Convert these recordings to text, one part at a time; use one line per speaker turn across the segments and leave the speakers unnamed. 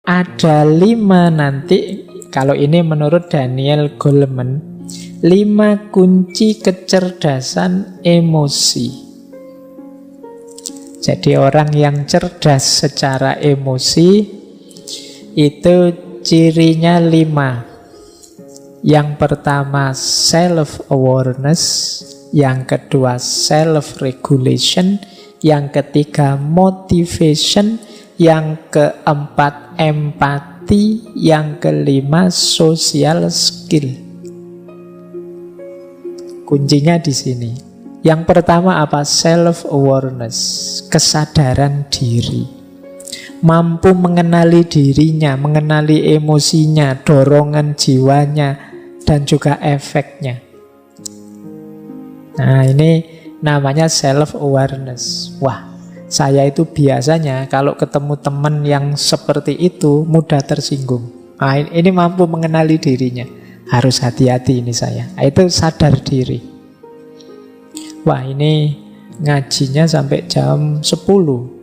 ada 5 nanti, kalau ini menurut Daniel Goleman, 5 kunci kecerdasan emosi. Jadi orang yang cerdas secara emosi itu cirinya 5. Yang pertama self-awareness, yang kedua self-regulation, yang ketiga motivation, yang keempat empati, yang kelima social skill. Kuncinya di sini. Yang pertama apa? Self-awareness, kesadaran diri. Mampu mengenali dirinya, mengenali emosinya, dorongan jiwanya, dan juga efeknya. Nah, ini namanya self-awareness. Wah, saya itu biasanya kalau ketemu teman yang seperti itu mudah tersinggung. Nah, ini mampu mengenali dirinya. Harus hati-hati ini saya. Nah, itu sadar diri. Wah, ini ngajinya sampai jam 10.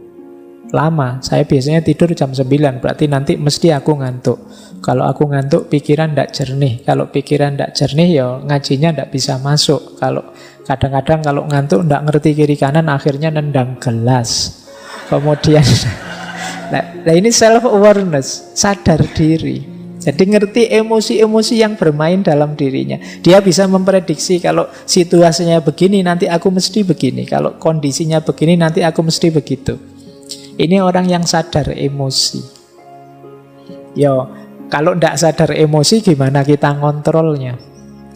Lama, saya biasanya tidur jam 9, berarti nanti mesti aku ngantuk. Kalau aku ngantuk, pikiran tidak jernih. Kalau pikiran tidak jernih, ya ngajinya tidak bisa masuk. Kalau kadang-kadang kalau ngantuk tidak ngerti kiri kanan, akhirnya nendang gelas. Kemudian, nah ini self-awareness, sadar diri. Jadi ngerti emosi-emosi yang bermain dalam dirinya. Dia bisa memprediksi kalau situasinya begini, nanti aku mesti begini. Kalau kondisinya begini, nanti aku mesti begitu. Ini orang yang sadar emosi. Yo, kalau tidak sadar emosi, gimana kita ngontrolnya?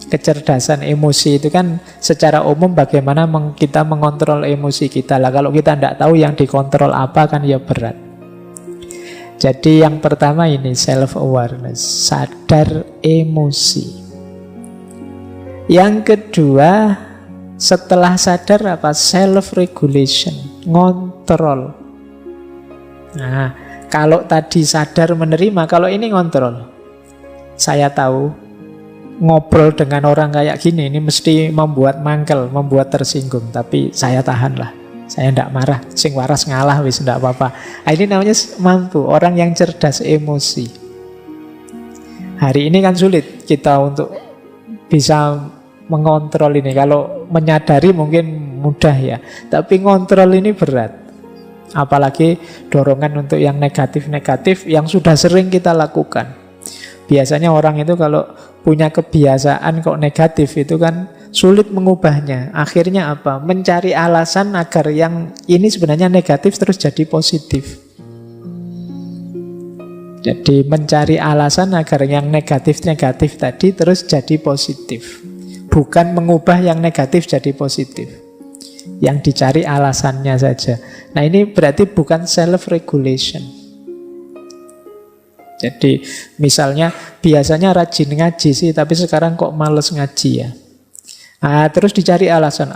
Kecerdasan emosi itu kan secara umum bagaimana kita mengontrol emosi kita lah. Kalau kita tidak tahu yang dikontrol apa kan ya berat. Jadi yang pertama ini self-awareness, sadar emosi. Yang kedua, setelah sadar apa? Self-regulation, ngontrol. Nah, kalau tadi sadar menerima, kalau ini ngontrol. Saya tahu ngobrol dengan orang kayak gini ini mesti membuat mangkel, membuat tersinggung, tapi saya tahanlah. Saya tidak marah, sing waras ngalah wis tidak apa-apa. Nah, ini namanya mampu, orang yang cerdas emosi. Hari ini kan sulit kita untuk bisa mengontrol ini. Kalau menyadari mungkin mudah ya, tapi ngontrol ini berat. Apalagi dorongan untuk yang negatif-negatif yang sudah sering kita lakukan. Biasanya orang itu kalau punya kebiasaan kok negatif itu kan sulit mengubahnya. Akhirnya apa? Mencari alasan agar yang ini sebenarnya negatif terus jadi positif. Jadi mencari alasan agar yang negatif-negatif tadi terus jadi positif. Bukan mengubah yang negatif jadi positif. Yang dicari alasannya saja. Nah, ini berarti bukan self-regulation. Jadi misalnya biasanya rajin ngaji sih, tapi sekarang kok males ngaji ya. Nah, terus dicari alasan,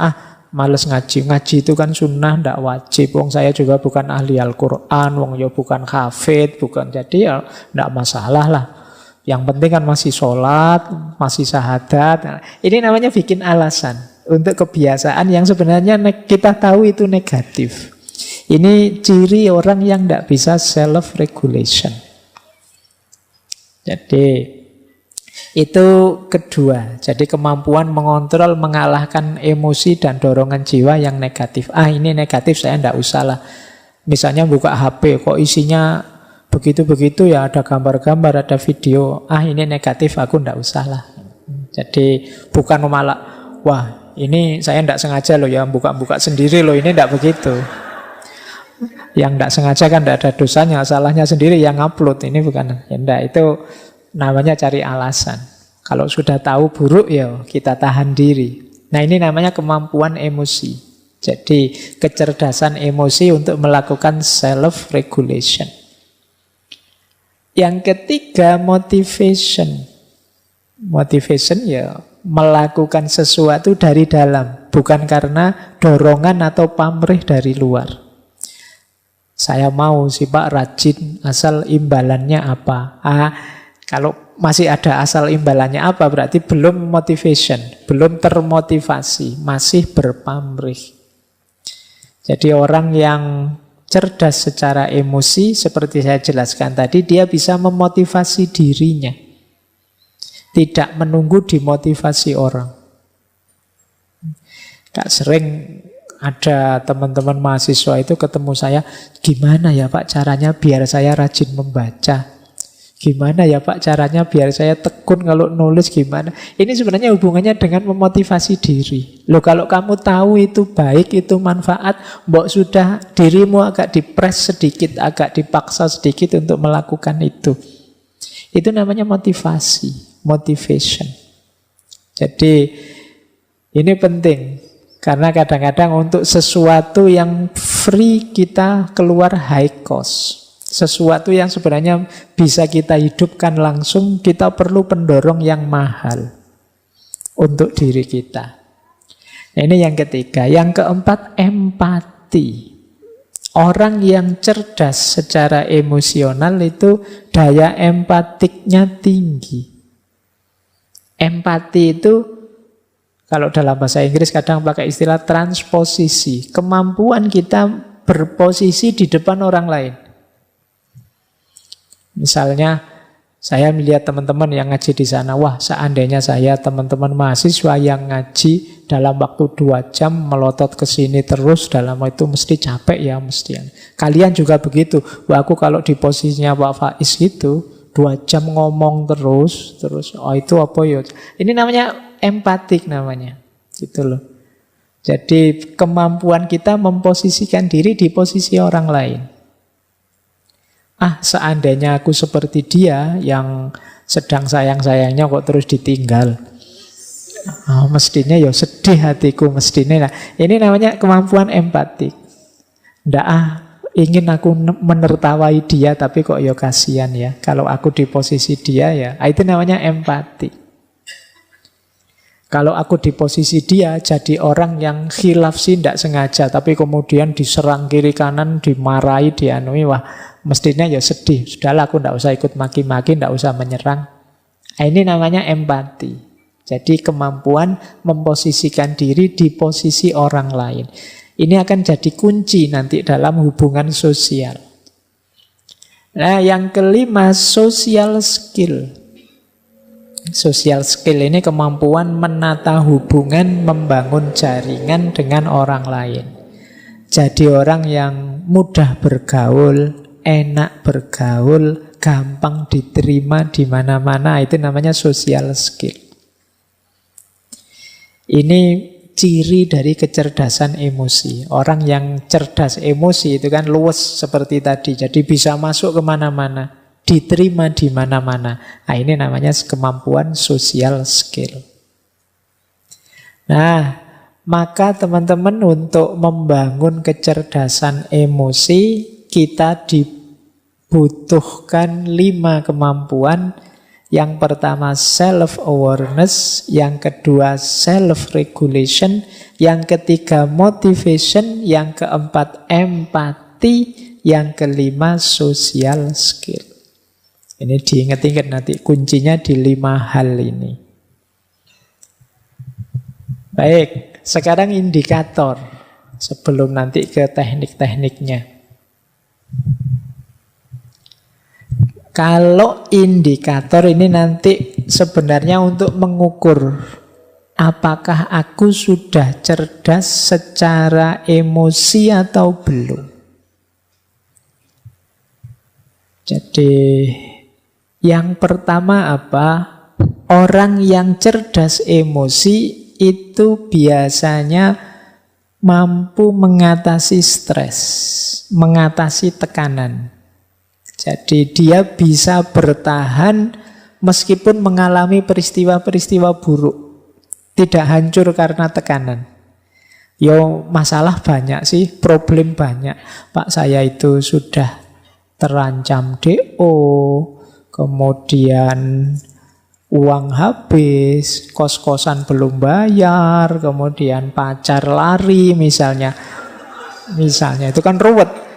males ngaji. Ngaji itu kan sunnah, tidak wajib. Wong saya juga bukan ahli Al-Quran, wong ya bukan hafid, bukan. Jadi ya tidak masalah lah. Yang penting kan masih sholat, masih syahadat. Nah, ini namanya bikin alasan untuk kebiasaan yang sebenarnya kita tahu itu negatif. Ini ciri orang yang tidak bisa self-regulation. Jadi itu kedua. Jadi kemampuan mengontrol, mengalahkan emosi dan dorongan jiwa yang negatif. Ini negatif, saya tidak usah lah. Misalnya buka HP, kok isinya begitu-begitu ya, ada gambar-gambar, ada video. Ini negatif, aku tidak usah lah. Jadi bukan malah, wah ini saya tidak sengaja loh ya, buka-buka sendiri loh, ini tidak begitu. Yang tidak sengaja kan tidak ada dosanya, salahnya sendiri yang upload. Ini bukan, ya enggak, itu namanya cari alasan. Kalau sudah tahu buruk ya kita tahan diri. Nah, ini namanya kemampuan emosi. Jadi kecerdasan emosi untuk melakukan self-regulation. Yang ketiga motivation. Motivation ya melakukan sesuatu dari dalam, bukan karena dorongan atau pamrih dari luar. Saya mau sih Pak rajin, asal imbalannya apa? Kalau masih ada asal imbalannya apa, berarti belum motivation, belum termotivasi, masih berpamrih. Jadi orang yang cerdas secara emosi, seperti saya jelaskan tadi, dia bisa memotivasi dirinya. Tidak menunggu dimotivasi orang. Kak sering ada teman-teman mahasiswa itu ketemu saya, gimana ya Pak caranya biar saya rajin membaca? Gimana ya Pak caranya biar saya tekun kalau nulis gimana? Ini sebenarnya hubungannya dengan memotivasi diri. Loh kalau kamu tahu itu baik, itu manfaat, mbok sudah dirimu agak dipres sedikit, agak dipaksa sedikit untuk melakukan itu. Itu namanya motivasi, motivation. Jadi ini penting. Karena kadang-kadang untuk sesuatu yang free kita keluar high cost. Sesuatu yang sebenarnya bisa kita hidupkan langsung, kita perlu pendorong yang mahal untuk diri kita. Nah, ini yang ketiga. Yang keempat, empati. Orang yang cerdas secara emosional itu daya empatiknya tinggi. Empati itu, kalau dalam bahasa Inggris kadang pakai istilah transposisi. Kemampuan kita berposisi di depan orang lain. Misalnya, saya melihat teman-teman yang ngaji di sana, wah seandainya saya teman-teman mahasiswa yang ngaji dalam waktu 2 jam melotot ke sini terus, dalam itu mesti capek ya mesti. Kalian juga begitu. Wah aku kalau di posisinya Pak Faiz itu 2 jam ngomong terus, oh itu apa ya? Ini namanya empatik namanya, gitu loh. Jadi kemampuan kita memposisikan diri di posisi orang lain. Seandainya aku seperti dia yang sedang sayang-sayangnya kok terus ditinggal. Mestinya ya sedih hatiku mestinya. Nah, ini namanya kemampuan empatik. Ndak ingin aku menertawai dia tapi kok ya kasihan ya. Kalau aku di posisi dia ya, itu namanya empati. Kalau aku di posisi dia jadi orang yang khilaf sih tidak sengaja, tapi kemudian diserang kiri kanan, dimarahi, dianui, wah mestinya ya sedih. Sudahlah aku tidak usah ikut maki-maki, tidak usah menyerang. Ini namanya empati. Jadi kemampuan memposisikan diri di posisi orang lain. Ini akan jadi kunci nanti dalam hubungan sosial. Nah yang kelima, social skill. Social skill ini kemampuan menata hubungan, membangun jaringan dengan orang lain. Jadi orang yang mudah bergaul, enak bergaul, gampang diterima di mana-mana, itu namanya social skill. Ini ciri dari kecerdasan emosi. Orang yang cerdas emosi itu kan luwes seperti tadi, jadi bisa masuk kemana-mana, diterima di mana-mana. Nah, ini namanya kemampuan social skill. Nah, maka teman-teman untuk membangun kecerdasan emosi, kita dibutuhkan 5 kemampuan. Yang pertama self-awareness, yang kedua self-regulation, yang ketiga motivation, yang keempat empati, yang kelima social skill. Ini diingat-ingat nanti kuncinya di 5 hal ini. Baik, sekarang indikator sebelum nanti ke teknik-tekniknya. Kalau indikator ini nanti sebenarnya untuk mengukur apakah aku sudah cerdas secara emosi atau belum. Jadi yang pertama apa? Orang yang cerdas emosi itu biasanya mampu mengatasi stres, mengatasi tekanan. Jadi dia bisa bertahan meskipun mengalami peristiwa-peristiwa buruk. Tidak hancur karena tekanan. Yo masalah banyak sih, problem banyak. Pak saya itu sudah terancam DO, kemudian uang habis, kos-kosan belum bayar, kemudian pacar lari misalnya. Misalnya itu kan ruwet.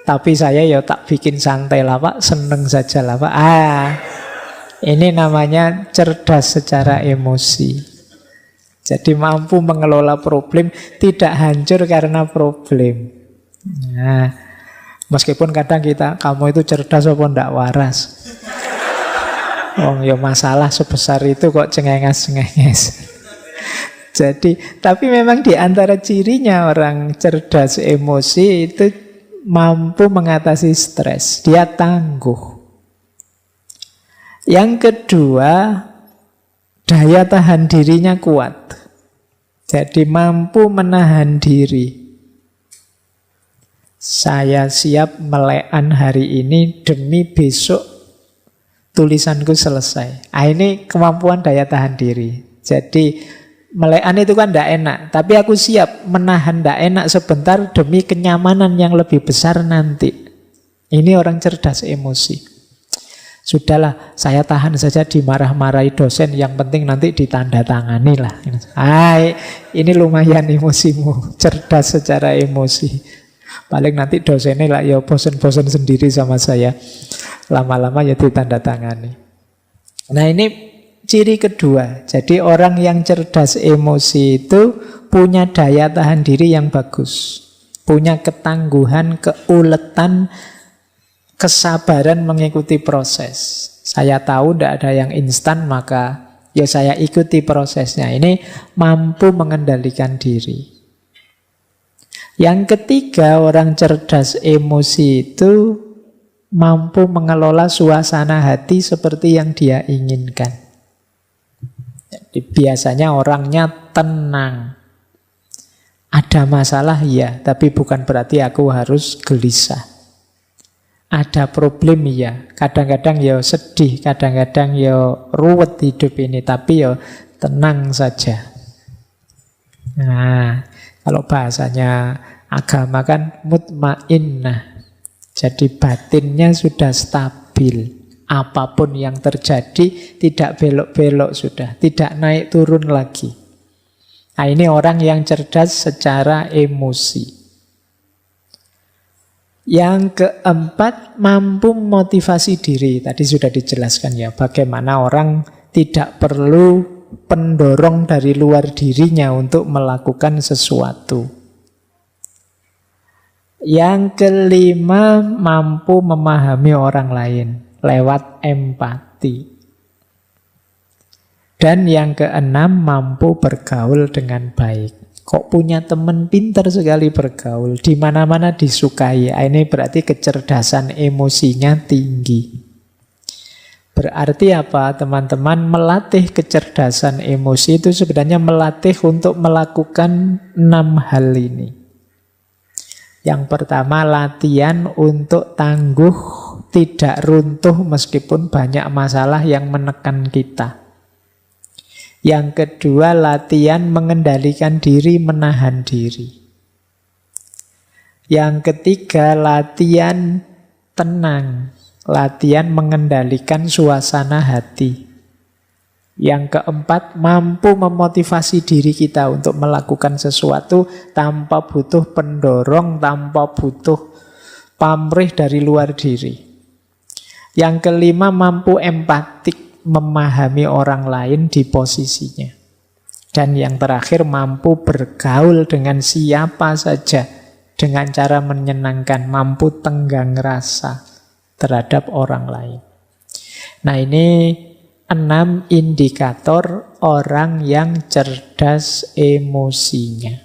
Tapi saya ya tak bikin santai lah Pak, seneng saja lah Pak. Ini namanya cerdas secara emosi. Jadi mampu mengelola problem, tidak hancur karena problem. Nah, meskipun kadang kamu itu cerdas apa ndak waras. Oh, ya masalah sebesar itu kok cengenges-cengenges. Jadi, tapi memang di antara cirinya orang cerdas emosi itu mampu mengatasi stres. Dia tangguh. Yang kedua, daya tahan dirinya kuat. Jadi mampu menahan diri. Saya siap melekan hari ini demi besok tulisanku selesai. Ini kemampuan daya tahan diri. Jadi melekan itu kan tidak enak, tapi aku siap menahan tidak enak sebentar demi kenyamanan yang lebih besar nanti. Ini orang cerdas emosi. Sudahlah, saya tahan saja dimarah-marahi dosen, yang penting nanti ditandatangani lah. Ini lumayan emosimu, cerdas secara emosi. Paling nanti dosennya lah ya bosen-bosen sendiri sama saya. Lama-lama ya ditandatangani. Nah, ini ciri kedua. Jadi orang yang cerdas emosi itu punya daya tahan diri yang bagus. Punya ketangguhan, keuletan, kesabaran mengikuti proses. Saya tahu tidak ada yang instan, maka ya saya ikuti prosesnya. Ini mampu mengendalikan diri. Yang ketiga, orang cerdas emosi itu mampu mengelola suasana hati seperti yang dia inginkan. Jadi biasanya orangnya tenang. Ada masalah ya, tapi bukan berarti aku harus gelisah. Ada problem ya, kadang-kadang ya sedih, kadang-kadang ya ruwet hidup ini, tapi ya tenang saja. Nah, kalau bahasanya agama kan mutmainnah. Jadi batinnya sudah stabil. Apapun yang terjadi tidak belok-belok sudah, tidak naik turun lagi. Nah, ini orang yang cerdas secara emosi. Yang keempat, mampu motivasi diri. Tadi sudah dijelaskan ya, bagaimana orang tidak perlu pendorong dari luar dirinya untuk melakukan sesuatu. Yang kelima, mampu memahami orang lain lewat empati. Dan yang keenam, mampu bergaul dengan baik. Kok punya teman pintar sekali bergaul, di mana-mana disukai. Ini berarti kecerdasan emosinya tinggi. Berarti apa, teman-teman? Melatih kecerdasan emosi itu sebenarnya melatih untuk melakukan 6 hal ini. Yang pertama, latihan untuk tangguh, tidak runtuh meskipun banyak masalah yang menekan kita. Yang kedua, latihan mengendalikan diri, menahan diri. Yang ketiga, latihan tenang, latihan mengendalikan suasana hati. Yang keempat, mampu memotivasi diri kita untuk melakukan sesuatu tanpa butuh pendorong, tanpa butuh pamrih dari luar diri. Yang kelima, mampu empatik, memahami orang lain di posisinya. Dan yang terakhir, mampu bergaul dengan siapa saja dengan cara menyenangkan, mampu tenggang rasa terhadap orang lain. Nah, ini 6 indikator orang yang cerdas emosinya.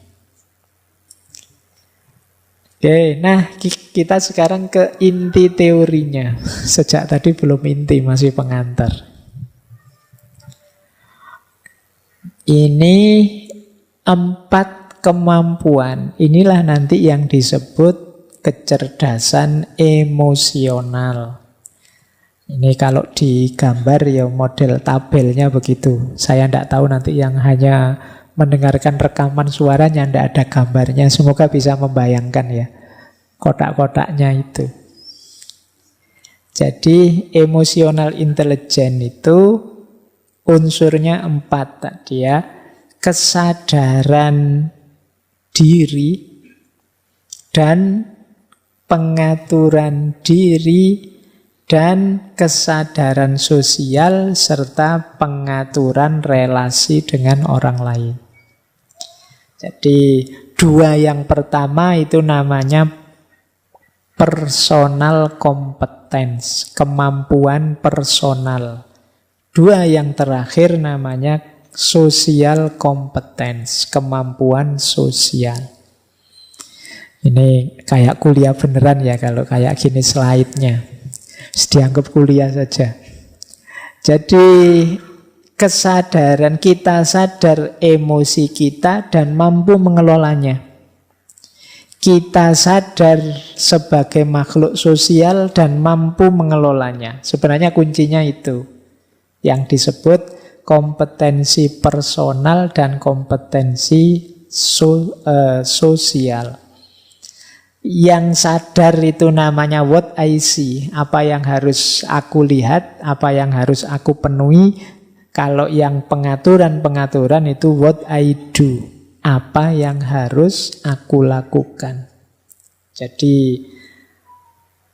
Oke, nah kita sekarang ke inti teorinya. Sejak tadi belum inti, masih pengantar. Ini 4 kemampuan. Inilah nanti yang disebut kecerdasan emosional. Ini kalau digambar ya model tabelnya begitu. Saya tidak tahu nanti yang hanya mendengarkan rekaman suaranya, tidak ada gambarnya. Semoga bisa membayangkan ya kotak-kotaknya itu. Jadi emotional intelligence itu unsurnya 4 tadi ya. Kesadaran diri dan pengaturan diri dan kesadaran sosial serta pengaturan relasi dengan orang lain. Jadi 2 yang pertama itu namanya personal competence, kemampuan personal. Dua yang terakhir namanya social competence, kemampuan sosial. Ini kayak kuliah beneran ya kalau kayak gini slide-nya. Dianggap kuliah saja. Jadi kesadaran kita sadar emosi kita dan mampu mengelolanya. Kita sadar sebagai makhluk sosial dan mampu mengelolanya. Sebenarnya kuncinya itu. Yang disebut kompetensi personal dan kompetensi sosial. Yang sadar itu namanya what I see. Apa yang harus aku lihat, apa yang harus aku penuhi. Kalau yang pengaturan-pengaturan itu what I do. Apa yang harus aku lakukan. Jadi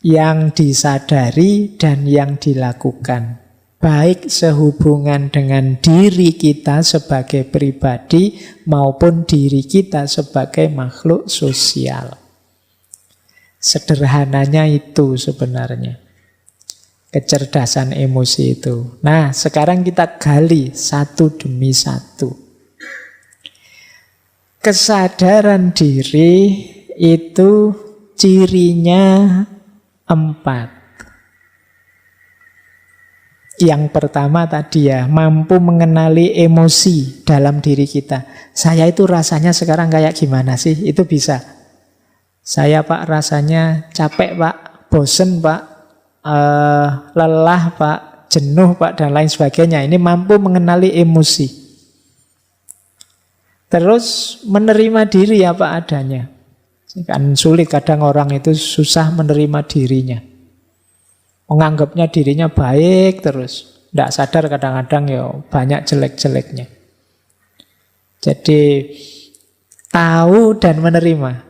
yang disadari dan yang dilakukan. Baik sehubungan dengan diri kita sebagai pribadi maupun diri kita sebagai makhluk sosial. Sederhananya itu sebenarnya. Kecerdasan emosi itu. Nah, sekarang kita gali satu demi satu. Kesadaran diri itu cirinya 4. Yang pertama tadi ya, mampu mengenali emosi dalam diri kita. Saya itu rasanya sekarang kayak gimana sih? Itu bisa. Saya Pak rasanya capek Pak, bosen Pak, lelah Pak, jenuh Pak, dan lain sebagainya. Ini mampu mengenali emosi. Terus menerima diri apa adanya. Kan sulit kadang orang itu susah menerima dirinya. Menganggapnya dirinya baik terus. Tidak sadar kadang-kadang ya banyak jelek-jeleknya. Jadi tahu dan menerima.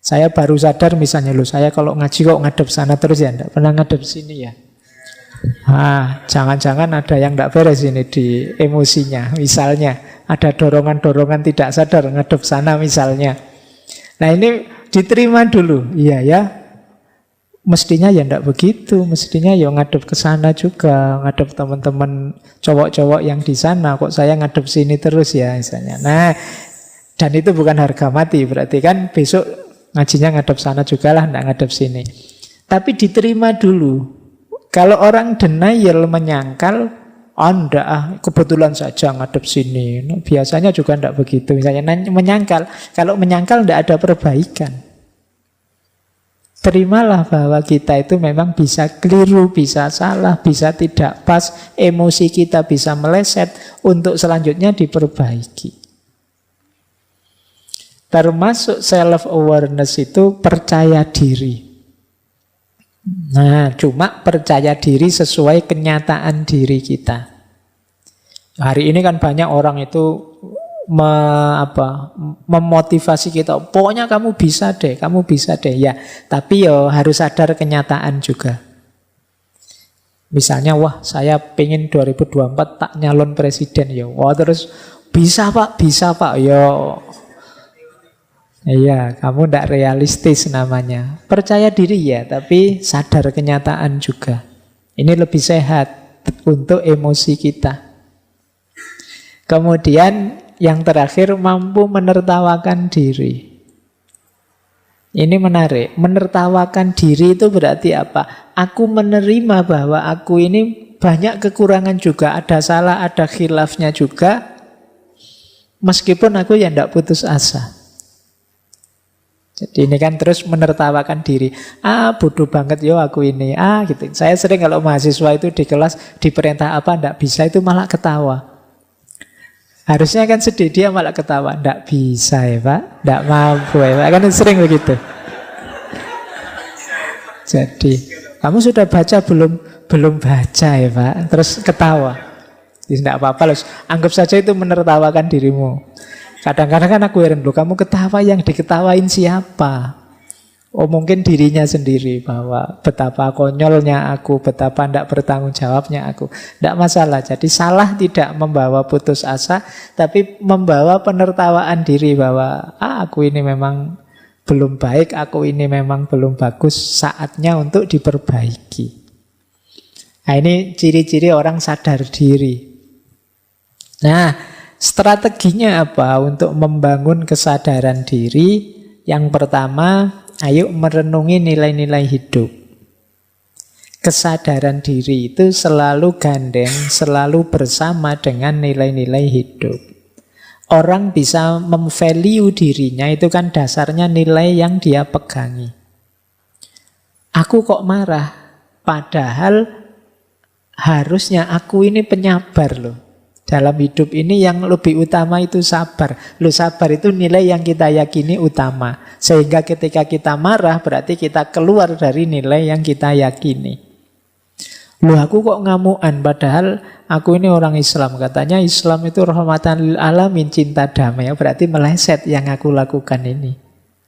Saya baru sadar misalnya saya kalau ngaji kok ngadep sana terus ya. Tidak pernah ngadep sini ya. Jangan-jangan ada yang tidak beres ini di emosinya. Misalnya ada dorongan-dorongan tidak sadar ngadep sana misalnya. Nah ini diterima dulu. Iya ya. Mestinya ya tidak begitu. Mestinya ya ngadep ke sana juga. Ngadep teman-teman cowok-cowok yang di sana. Kok saya ngadep sini terus ya misalnya. Nah, dan itu bukan harga mati. Berarti kan besok ngajinya ngadep sana juga lah. Tidak ngadep sini. Tapi diterima dulu. Kalau orang denial menyangkal, enggak, kebetulan saja ngadep sini. Biasanya juga enggak begitu. Misalnya menyangkal. Kalau menyangkal enggak ada perbaikan. Terimalah bahwa kita itu memang bisa keliru, bisa salah, bisa tidak pas. Emosi kita bisa meleset untuk selanjutnya diperbaiki. Termasuk self-awareness itu percaya diri. Nah, cuma percaya diri sesuai kenyataan diri kita. Hari ini kan banyak orang itu memotivasi kita. Pokoknya kamu bisa deh, kamu bisa deh. Ya, tapi ya harus sadar kenyataan juga. Misalnya, wah saya pengen 2024 tak nyalon presiden ya. Wah terus bisa Pak. Ya. Iya, kamu tidak realistis namanya. Percaya diri ya, tapi sadar kenyataan juga. Ini lebih sehat untuk emosi kita. Kemudian yang terakhir mampu menertawakan diri. Ini menarik. Menertawakan diri itu berarti apa? Aku menerima bahwa aku ini banyak kekurangan juga. Ada salah, ada khilafnya juga. Meskipun aku ya tidak putus asa. Jadi ini kan terus menertawakan diri. Bodoh banget yo aku ini. Gitu. Saya sering kalau mahasiswa itu di kelas diperintah apa ndak bisa itu malah ketawa. Harusnya kan sedih, dia malah ketawa. Ndak bisa ya Pak, ndak mampu ya Pak. Kan sering begitu. Jadi kamu sudah baca belum? Belum baca ya Pak. Terus ketawa. Tidak apa-apa loh. Anggap saja itu menertawakan dirimu. Kadang-kadang kan aku heran loh, kamu ketawa yang diketawain siapa? Oh mungkin dirinya sendiri bahwa betapa konyolnya aku, betapa tidak bertanggung jawabnya aku. Tidak masalah, jadi salah tidak membawa putus asa, tapi membawa penertawaan diri bahwa aku ini memang Belum baik, aku ini memang belum bagus, saatnya untuk diperbaiki. Nah, ini ciri-ciri orang sadar diri. Nah, strateginya apa untuk membangun kesadaran diri? Yang pertama, ayo merenungi nilai-nilai hidup. Kesadaran diri itu selalu gandeng, selalu bersama dengan nilai-nilai hidup. Orang bisa memvalue dirinya itu kan dasarnya nilai yang dia pegangi. Aku kok marah, padahal harusnya aku ini penyabar loh. Dalam hidup ini yang lebih utama itu sabar. Loh, sabar itu nilai yang kita yakini utama. Sehingga ketika kita marah berarti kita keluar dari nilai yang kita yakini. Loh, aku kok ngamuan padahal aku ini orang Islam. Katanya Islam itu rahmatan lil alamin, cinta damai. Berarti meleset yang aku lakukan ini.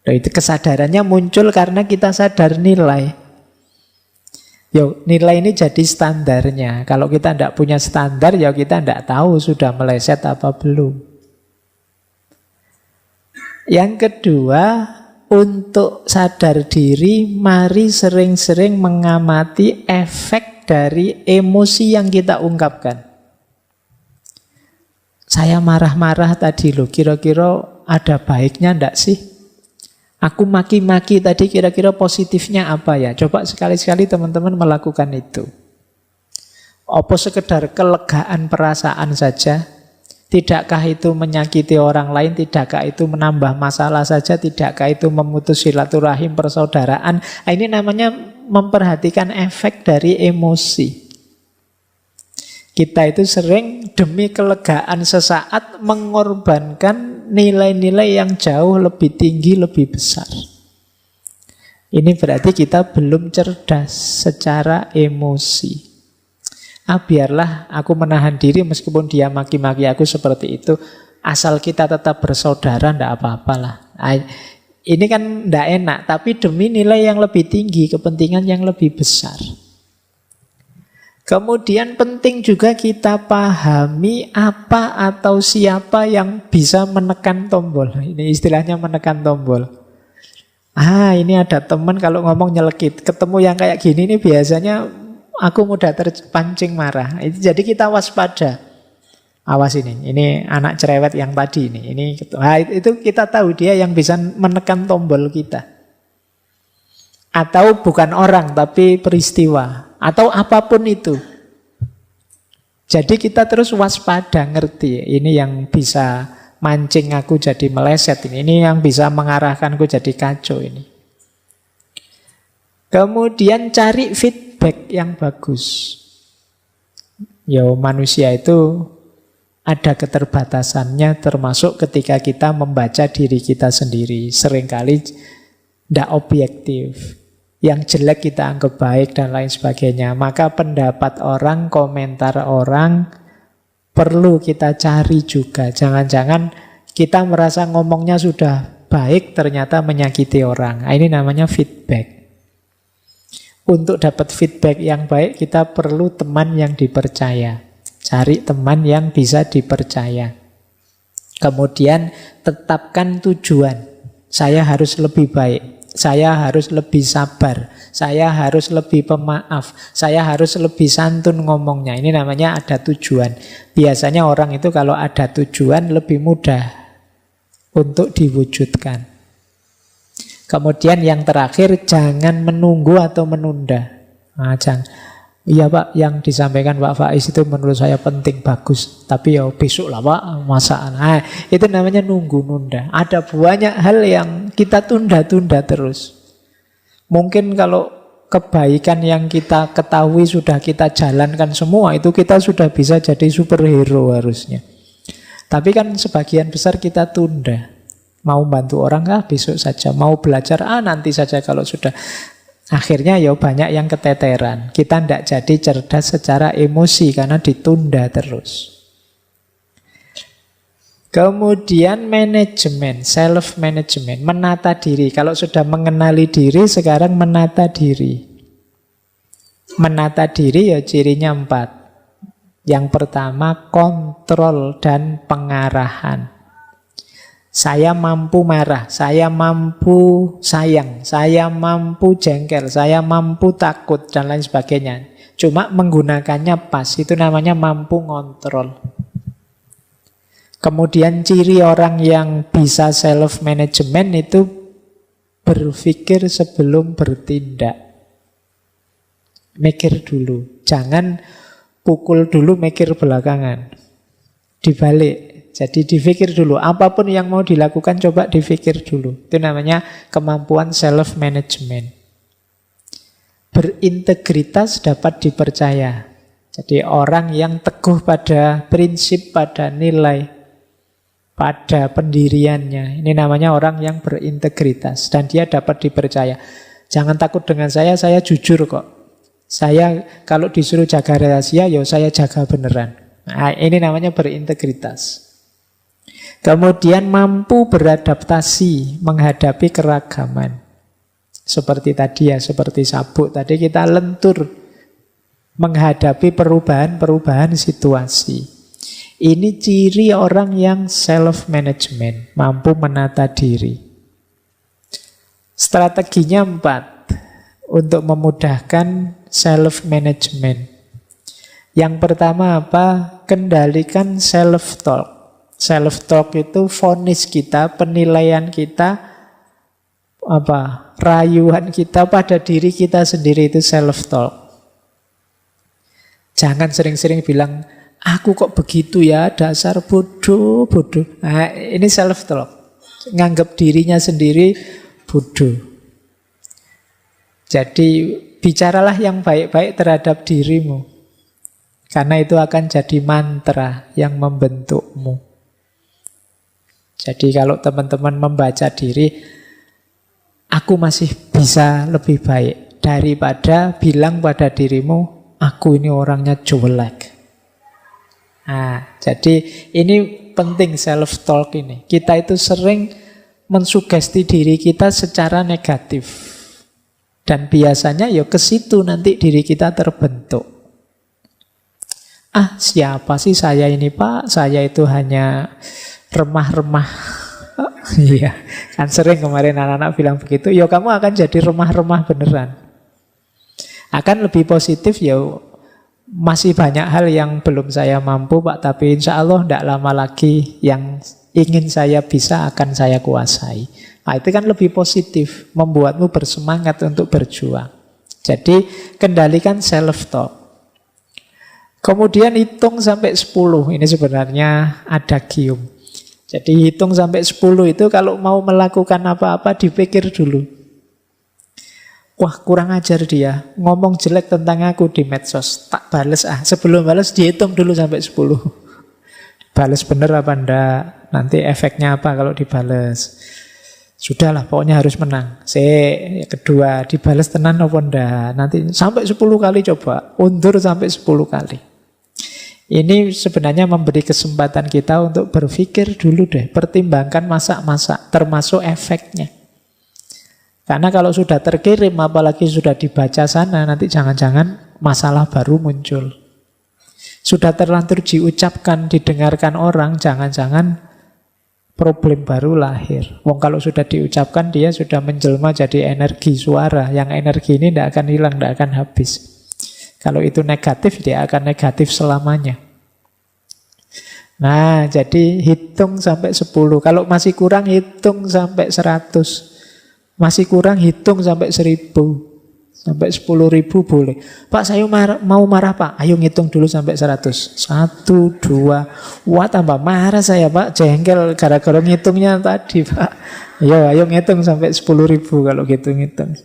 Loh, itu kesadarannya muncul karena kita sadar nilai. Yo, nilai ini jadi standarnya. Kalau kita tidak punya standar, ya kita tidak tahu sudah meleset apa belum. Yang kedua, untuk sadar diri, mari sering-sering mengamati efek dari emosi yang kita ungkapkan. Saya marah-marah tadi loh, kira-kira ada baiknya enggak sih? Aku maki-maki tadi kira-kira positifnya apa ya? Coba sekali-sekali teman-teman melakukan itu. Apa sekedar kelegaan perasaan saja? Tidakkah itu menyakiti orang lain? Tidakkah itu menambah masalah saja? Tidakkah itu memutus silaturahim persaudaraan? Ini namanya memperhatikan efek dari emosi. Kita itu sering demi kelegaan sesaat mengorbankan nilai-nilai yang jauh lebih tinggi, lebih besar. Ini berarti kita belum cerdas secara emosi. Biarlah aku menahan diri meskipun dia maki-maki aku seperti itu. Asal kita tetap bersaudara, tidak apa-apalah. Ini kan tidak enak, tapi demi nilai yang lebih tinggi, kepentingan yang lebih besar. Kemudian penting juga kita pahami apa atau siapa yang bisa menekan tombol. Ini istilahnya menekan tombol. Ini ada teman kalau ngomong nyelekit. Ketemu yang kayak gini ini biasanya aku mudah terpancing marah. Jadi kita waspada. Awas ini anak cerewet yang tadi ini. Itu kita tahu dia yang bisa menekan tombol kita. Atau bukan orang tapi peristiwa. Atau apapun itu. Jadi kita terus waspada, ngerti. Ini yang bisa mancing aku jadi meleset. Ini yang bisa mengarahkanku jadi kacau ini. Kemudian cari feedback yang bagus. Manusia itu ada keterbatasannya, termasuk ketika kita membaca diri kita sendiri. Seringkali tidak objektif. Yang jelek kita anggap baik dan lain sebagainya. Maka pendapat orang, komentar orang perlu kita cari juga. Jangan-jangan kita merasa ngomongnya sudah baik, ternyata menyakiti orang. Ini namanya feedback. Untuk dapat feedback yang baik, kita perlu teman yang dipercaya. Cari teman yang bisa dipercaya. Kemudian tetapkan tujuan. Saya harus lebih baik. Saya harus lebih sabar, saya harus lebih pemaaf, saya harus lebih santun ngomongnya. Ini namanya ada tujuan. Biasanya orang itu kalau ada tujuan lebih mudah untuk diwujudkan. Kemudian yang terakhir, jangan menunggu atau menunda. Iya Pak, yang disampaikan Pak Faiz itu menurut saya penting, bagus. Tapi besok lah Pak, masa. Itu namanya nunggu-nunda. Ada banyak hal yang kita tunda-tunda terus. Mungkin kalau kebaikan yang kita ketahui sudah kita jalankan semua, itu kita sudah bisa jadi superhero harusnya. Tapi kan sebagian besar kita tunda. Mau bantu orang besok saja. Mau belajar nanti saja kalau sudah. Akhirnya banyak yang keteteran. Kita tidak jadi cerdas secara emosi karena ditunda terus. Kemudian manajemen, self-management, menata diri. Kalau sudah mengenali diri, sekarang menata diri. Menata diri cirinya 4. Yang pertama, kontrol dan pengarahan. Saya mampu marah, saya mampu sayang, saya mampu jengkel, saya mampu takut, dan lain sebagainya. Cuma menggunakannya pas, itu namanya mampu ngontrol. Kemudian ciri orang yang bisa self-management itu berpikir sebelum bertindak. Mikir dulu, jangan pukul dulu, mikir belakangan. Dibalik. Jadi dipikir dulu, apapun yang mau dilakukan coba dipikir dulu. Itu namanya kemampuan self-management. Berintegritas dapat dipercaya. Jadi orang yang teguh pada prinsip, pada nilai, pada pendiriannya. Ini namanya orang yang berintegritas. Dan dia dapat dipercaya. Jangan takut dengan saya jujur kok. Saya kalau disuruh jaga rahasia, ya saya jaga beneran. Nah, ini namanya berintegritas. Kemudian mampu beradaptasi menghadapi keragaman. Seperti tadi ya, seperti sabuk. Tadi kita lentur menghadapi perubahan-perubahan situasi. Ini ciri orang yang self-management, mampu menata diri. Strateginya 4 untuk memudahkan self-management. Yang pertama apa? Kendalikan self-talk. Self-talk itu vonis kita, penilaian kita, rayuan kita pada diri kita sendiri, itu self-talk. Jangan sering-sering bilang, aku kok begitu ya, dasar bodoh. Nah, ini self-talk. Nganggap dirinya sendiri bodoh. Jadi bicaralah yang baik-baik terhadap dirimu. Karena itu akan jadi mantra yang membentukmu. Jadi kalau teman-teman membaca diri, aku masih bisa lebih baik, daripada bilang pada dirimu, aku ini orangnya jelek. Nah, jadi ini penting self-talk ini. Kita itu sering mensugesti diri kita secara negatif. Dan biasanya ya ke situ nanti diri kita terbentuk. Siapa sih saya ini Pak? Saya itu hanya remah-remah. Iya, kan sering kemarin anak-anak bilang begitu. Ya kamu akan jadi remah-remah beneran. Akan lebih positif ya, masih banyak hal yang belum saya mampu Pak, tapi insya Allah tidak lama lagi yang ingin saya bisa akan saya kuasai. Nah, itu kan lebih positif, membuatmu bersemangat untuk berjuang. Jadi kendalikan self-talk. Kemudian hitung sampai 10. Ini sebenarnya adagium. Jadi hitung sampai 10 itu kalau mau melakukan apa-apa dipikir dulu. Wah, kurang ajar dia, ngomong jelek tentang aku di medsos, tak bales sebelum bales dihitung dulu sampai 10. Bales bener apa enggak, nanti efeknya apa kalau dibales. Sudahlah, pokoknya harus menang. Kedua, dibales tenan apa enggak, nanti sampai 10 kali coba, undur sampai 10 kali. Ini sebenarnya memberi kesempatan kita untuk berpikir dulu deh, pertimbangkan masak-masak, termasuk efeknya. Karena kalau sudah terkirim, apalagi sudah dibaca sana, nanti jangan-jangan masalah baru muncul. Sudah terlanjur diucapkan, didengarkan orang, jangan-jangan problem baru lahir. Wong kalau sudah diucapkan, dia sudah menjelma jadi energi suara. Yang energi ini tidak akan hilang, tidak akan habis. Kalau itu negatif, dia akan negatif selamanya. Nah, jadi hitung sampai 10. Kalau masih kurang, hitung sampai 100. Masih kurang, hitung sampai 1000. Sampai 10.000 boleh. Pak, saya mau marah Pak. Ayo ngitung dulu sampai 100. 1, 2. Wah, tambah marah saya Pak. Jengkel gara-gara ngitungnya tadi Pak. Ayo ngitung sampai 10.000 kalau gitu ngitung.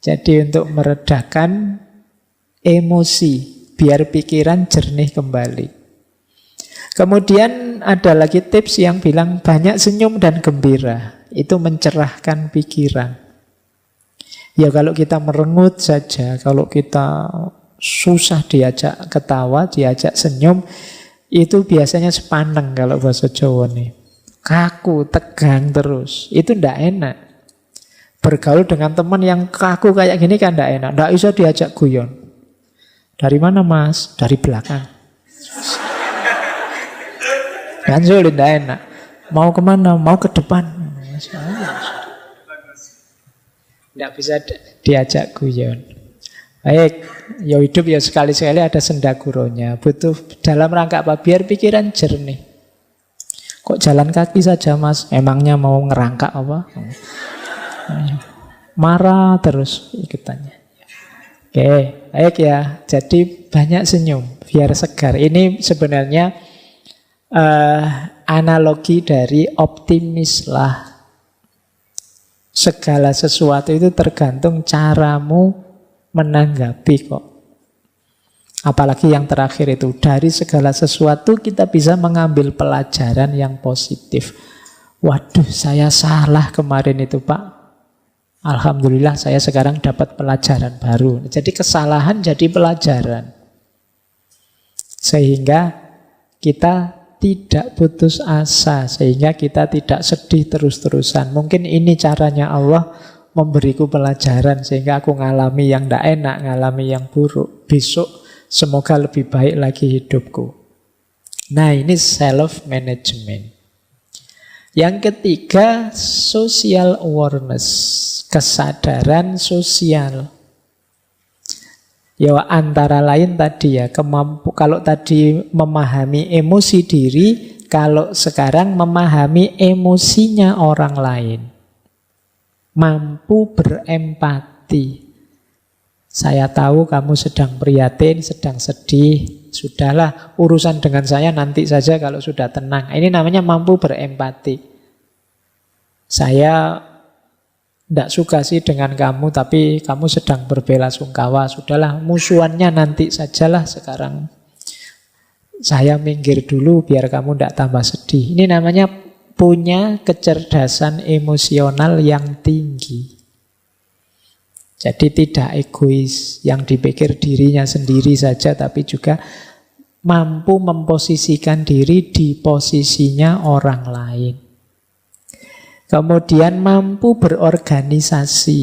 Jadi untuk meredakan emosi, biar pikiran jernih kembali. Kemudian ada lagi tips yang bilang banyak senyum dan gembira. Itu mencerahkan pikiran. Ya kalau kita merengut saja, kalau kita susah diajak ketawa, diajak senyum, itu biasanya sepaneng kalau bahasa Jawa nih. Kaku, tegang terus. Itu ndak enak. Bergaul dengan teman yang kaku kayak gini kan ndak enak. Ndak bisa diajak guyon. Dari mana Mas? Dari belakang. Kan sulit, tidak enak. Mau kemana? Mau ke depan. Tidak bisa diajak guyon. Baik, ya hidup ya sekali-sekali ada sendaguronya. Butuh dalam rangka apa? Biar pikiran jernih. Kok jalan kaki saja mas? Emangnya mau ngerangkak apa? Marah terus ikutannya. Oke, baik ya. Jadi banyak senyum biar segar. Ini sebenarnya analogi dari optimis lah. Segala sesuatu itu tergantung caramu menanggapi kok. Apalagi yang terakhir itu, dari segala sesuatu kita bisa mengambil pelajaran yang positif. Waduh, saya salah kemarin itu Pak. Alhamdulillah saya sekarang dapat pelajaran baru. Jadi kesalahan jadi pelajaran. Sehingga kita tidak putus asa, sehingga kita tidak sedih terus-terusan. Mungkin ini caranya Allah memberiku pelajaran, sehingga aku ngalami yang tidak enak, ngalami yang buruk. Besok semoga lebih baik lagi hidupku. Nah, ini self-management. Yang ketiga, social awareness, kesadaran sosial. Ya antara lain tadi ya, kalau tadi memahami emosi diri, kalau sekarang memahami emosinya orang lain. Mampu berempati. Saya tahu kamu sedang prihatin, sedang sedih. Sudahlah, urusan dengan saya nanti saja kalau sudah tenang. Ini namanya mampu berempati. Saya tidak suka sih dengan kamu, tapi kamu sedang berbelasungkawa. Sudahlah, musuhannya nanti sajalah sekarang. Saya minggir dulu biar kamu tidak tambah sedih. Ini namanya punya kecerdasan emosional yang tinggi. Jadi tidak egois, yang dipikir dirinya sendiri saja, tapi juga mampu memposisikan diri di posisinya orang lain. Kemudian mampu berorganisasi.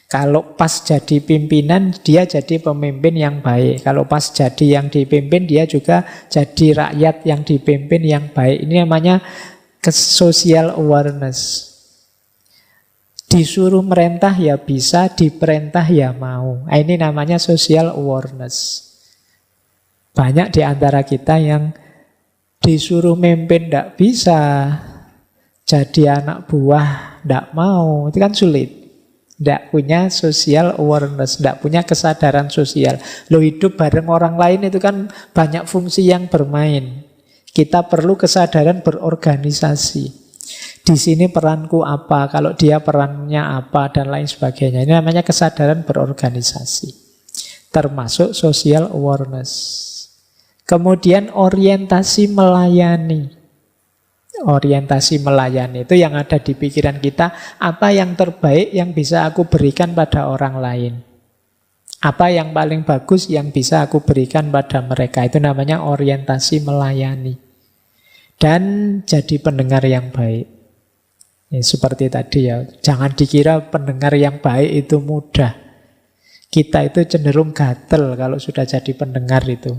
Kalau pas jadi pimpinan, dia jadi pemimpin yang baik. Kalau pas jadi yang dipimpin, dia juga jadi rakyat yang dipimpin yang baik. Ini namanya social awareness. Disuruh merintah ya bisa, diperintah ya mau. Ini namanya social awareness. Banyak di antara kita yang disuruh memimpin tidak bisa, jadi anak buah tidak mau, itu kan sulit. Tidak punya social awareness, tidak punya kesadaran sosial. Lo hidup bareng orang lain itu kan banyak fungsi yang bermain. Kita perlu kesadaran berorganisasi. Di sini peranku apa, kalau dia perannya apa, dan lain sebagainya. Ini namanya kesadaran berorganisasi. Termasuk social awareness. Kemudian orientasi melayani. Orientasi melayani itu yang ada di pikiran kita, apa yang terbaik yang bisa aku berikan pada orang lain. Apa yang paling bagus yang bisa aku berikan pada mereka. Itu namanya orientasi melayani. Dan jadi pendengar yang baik. Ya, seperti tadi ya, jangan dikira pendengar yang baik itu mudah. Kita itu cenderung gatel kalau sudah jadi pendengar itu.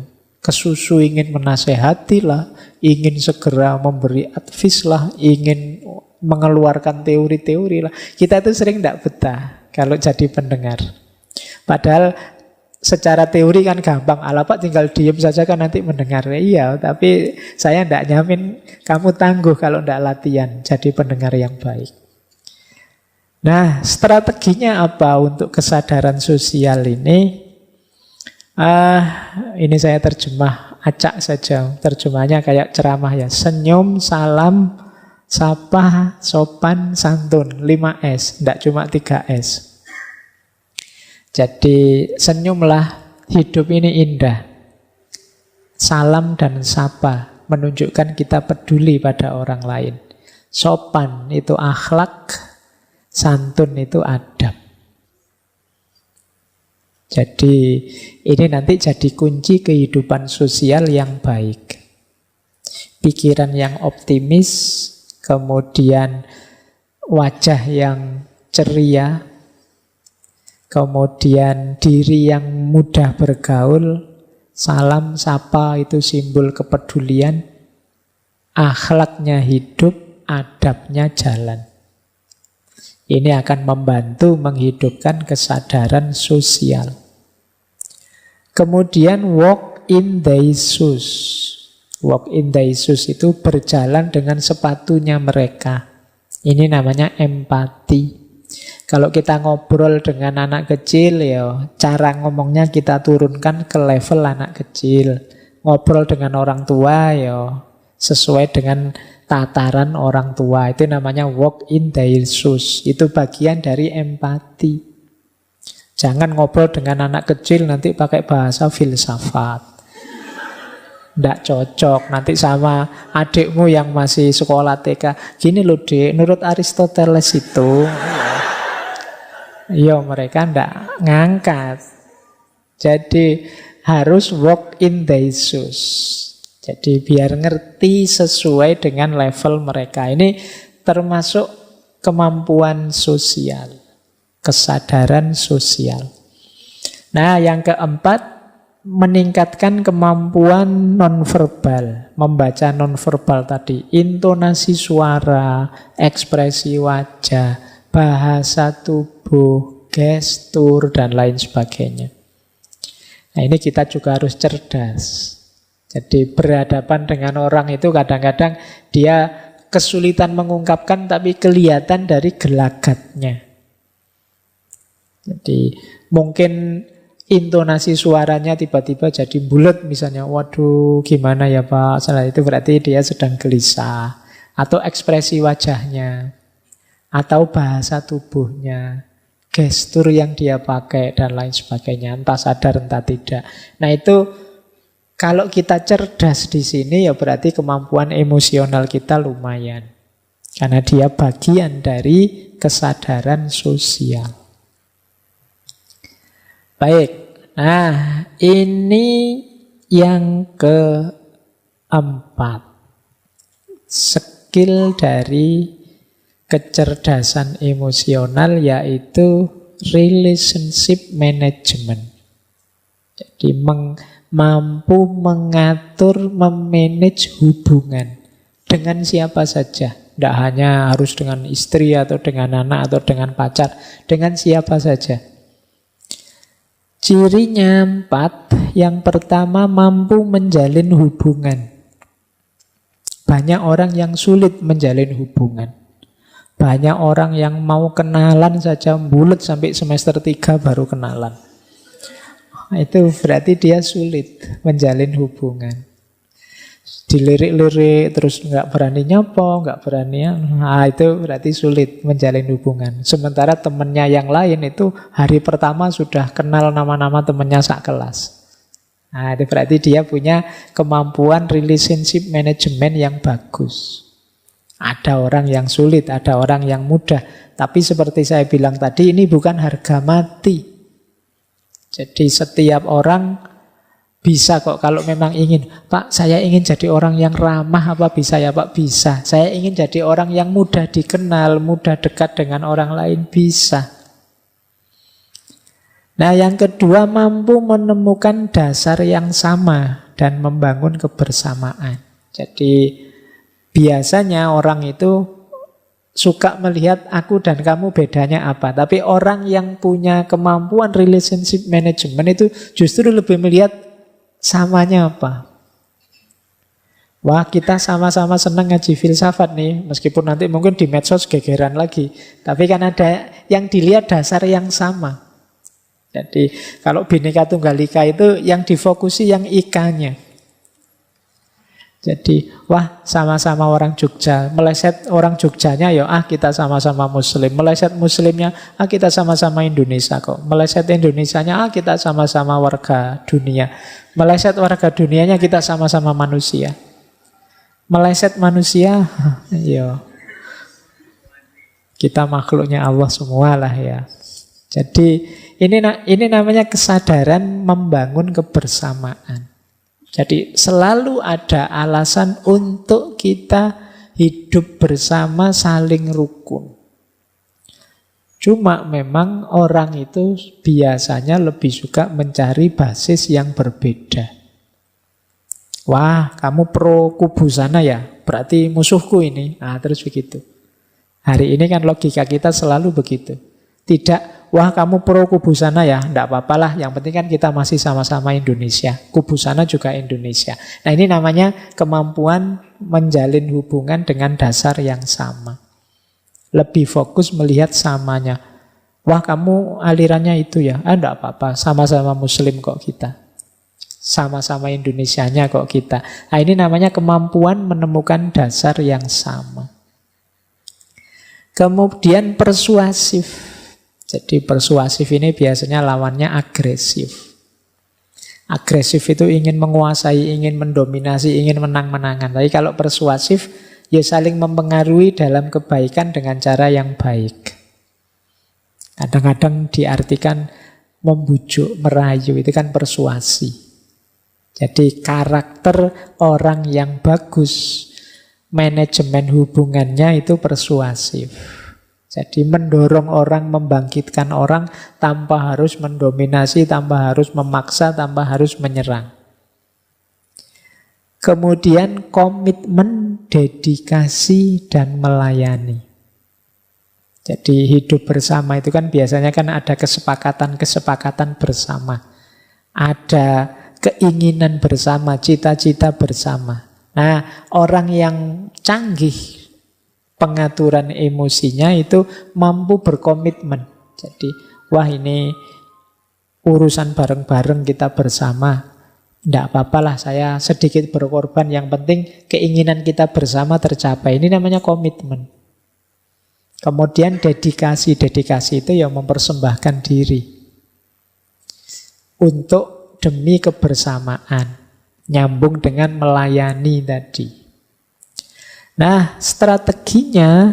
Kesusu ingin menasehati lah, ingin segera memberi advice lah, ingin mengeluarkan teori-teori lah. Kita itu sering tidak betah kalau jadi pendengar. Padahal secara teori kan gampang, ala Pak tinggal diem saja kan nanti mendengar. Iya, tapi saya tidak nyamin kamu tangguh kalau tidak latihan jadi pendengar yang baik. Nah, strateginya apa untuk kesadaran sosial ini? Ini saya terjemah acak saja. Terjemahnya kayak ceramah ya. Senyum, salam, sapa, sopan, santun. 5S, tidak cuma 3S. Jadi senyumlah, hidup ini indah. Salam dan sapa menunjukkan kita peduli pada orang lain. Sopan itu akhlak, santun itu adab. Jadi ini nanti jadi kunci kehidupan sosial yang baik. Pikiran yang optimis, kemudian wajah yang ceria, kemudian diri yang mudah bergaul, salam, sapa itu simbol kepedulian. akhlaknya hidup, adabnya jalan. Ini akan membantu menghidupkan kesadaran sosial. Kemudian walk in their shoes. Walk in their shoes itu berjalan dengan sepatunya mereka. Ini namanya empati. Kalau kita ngobrol dengan anak kecil, ya cara ngomongnya kita turunkan ke level anak kecil. Ngobrol dengan orang tua, ya sesuai dengan tataran orang tua. Itu namanya walk in their shoes. Itu bagian dari empati. Jangan ngobrol dengan anak kecil nanti pakai bahasa filsafat. Nggak cocok. Nanti sama adikmu yang masih sekolah TK. Gini loh dek, menurut Aristoteles itu, ya mereka nggak ngangkat. Jadi harus walk in their shoes. Jadi biar ngerti sesuai dengan level mereka. Ini termasuk kemampuan sosial, kesadaran sosial. Nah, yang keempat, meningkatkan kemampuan nonverbal. Membaca nonverbal tadi, intonasi suara, ekspresi wajah, bahasa tubuh, gestur, dan lain sebagainya. Nah, ini kita juga harus cerdas. Jadi berhadapan dengan orang itu kadang-kadang dia kesulitan mengungkapkan tapi kelihatan dari gelagatnya. Jadi mungkin intonasi suaranya tiba-tiba jadi bulat misalnya. Waduh, gimana ya Pak? Salah itu berarti dia sedang gelisah. Atau ekspresi wajahnya. Atau bahasa tubuhnya. Gestur yang dia pakai dan lain sebagainya. Entah sadar entah tidak. Nah itu kalau kita cerdas di sini ya berarti kemampuan emosional kita lumayan. Karena dia bagian dari kesadaran sosial. Baik, nah ini yang keempat. Skill dari kecerdasan emosional yaitu relationship management. Jadi mampu mengatur, memanage hubungan dengan siapa saja. Tidak hanya harus dengan istri atau dengan anak atau dengan pacar. Dengan siapa saja. Cirinya 4. Yang pertama, mampu menjalin hubungan. Banyak orang yang sulit menjalin hubungan. Banyak orang yang mau kenalan saja bulet sampai semester 3 baru kenalan. Itu berarti dia sulit menjalin hubungan. Dilirik-lirik terus nggak berani nyopo, nggak berani, itu berarti sulit menjalin hubungan. Sementara temennya yang lain itu hari pertama sudah kenal nama-nama temennya sak kelas. Nah, itu berarti dia punya kemampuan relationship management yang bagus. Ada orang yang sulit, ada orang yang mudah. Tapi seperti saya bilang tadi, ini bukan harga mati. Jadi setiap orang bisa kok kalau memang ingin. Pak, saya ingin jadi orang yang ramah, apa bisa ya Pak? Bisa. Saya ingin jadi orang yang mudah dikenal, mudah dekat dengan orang lain, bisa. Nah, yang kedua, mampu menemukan dasar yang sama dan membangun kebersamaan. Jadi biasanya orang itu suka melihat aku dan kamu bedanya apa. Tapi orang yang punya kemampuan relationship management itu justru lebih melihat samanya apa. Wah, kita sama-sama senang ngaji filsafat nih. Meskipun nanti mungkin di medsos gegeran lagi. Tapi kan ada yang dilihat dasar yang sama. Jadi kalau Bhinneka Tunggal Ika itu yang difokusi yang ikanya. Jadi, wah sama-sama orang Jogja, meleset orang Jogjanya ya, kita sama-sama Muslim, meleset Muslimnya, kita sama-sama Indonesia kok, meleset Indonesianya, kita sama-sama warga dunia, meleset warga dunianya kita sama-sama manusia, meleset manusia, ya kita makhluknya Allah semua lah ya. Jadi ini namanya kesadaran membangun kebersamaan. Jadi selalu ada alasan untuk kita hidup bersama saling rukun. Cuma memang orang itu biasanya lebih suka mencari basis yang berbeda. Wah, kamu pro kubu sana ya? berarti musuhku ini. Nah, terus begitu. Hari ini kan logika kita selalu begitu. Tidak, wah kamu pro kubu sana ya, enggak apa-apalah. Yang penting kan kita masih sama-sama Indonesia. Kubu sana juga Indonesia. Nah, ini namanya kemampuan menjalin hubungan dengan dasar yang sama. Lebih fokus melihat samanya. Wah kamu alirannya itu ya, enggak apa-apa. Sama-sama Muslim kok kita. Sama-sama Indonesianya kok kita. Nah, ini namanya kemampuan menemukan dasar yang sama. Kemudian persuasif. Jadi persuasif ini biasanya lawannya agresif. Agresif itu ingin menguasai, ingin mendominasi, ingin menang-menangan. Tapi kalau persuasif, ya saling mempengaruhi dalam kebaikan dengan cara yang baik. Kadang-kadang diartikan membujuk, merayu, itu kan persuasi. Jadi karakter orang yang bagus, manajemen hubungannya itu persuasif. Jadi mendorong orang, membangkitkan orang tanpa harus mendominasi, tanpa harus memaksa, tanpa harus menyerang. Kemudian komitmen, dedikasi, dan melayani. Jadi hidup bersama itu kan biasanya kan ada kesepakatan bersama. Ada keinginan bersama, cita-cita bersama. Nah, orang yang canggih pengaturan emosinya itu mampu berkomitmen. Jadi, wah ini urusan bareng-bareng kita bersama. Tidak apa-apalah saya sedikit berkorban. Yang penting keinginan kita bersama tercapai. Ini namanya komitmen. Kemudian dedikasi. Dedikasi itu yang mempersembahkan diri. Untuk demi kebersamaan. Nyambung dengan melayani tadi. Nah, strateginya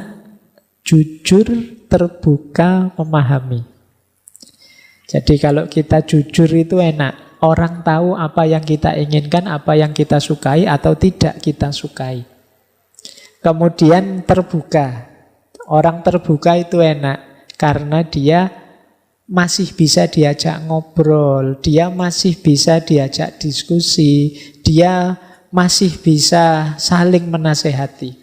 jujur, terbuka, memahami. Jadi kalau kita jujur itu enak. Orang tahu apa yang kita inginkan, apa yang kita sukai atau tidak kita sukai. Kemudian terbuka. Orang terbuka itu enak karena dia masih bisa diajak ngobrol, dia masih bisa diajak diskusi, dia masih bisa saling menasehati.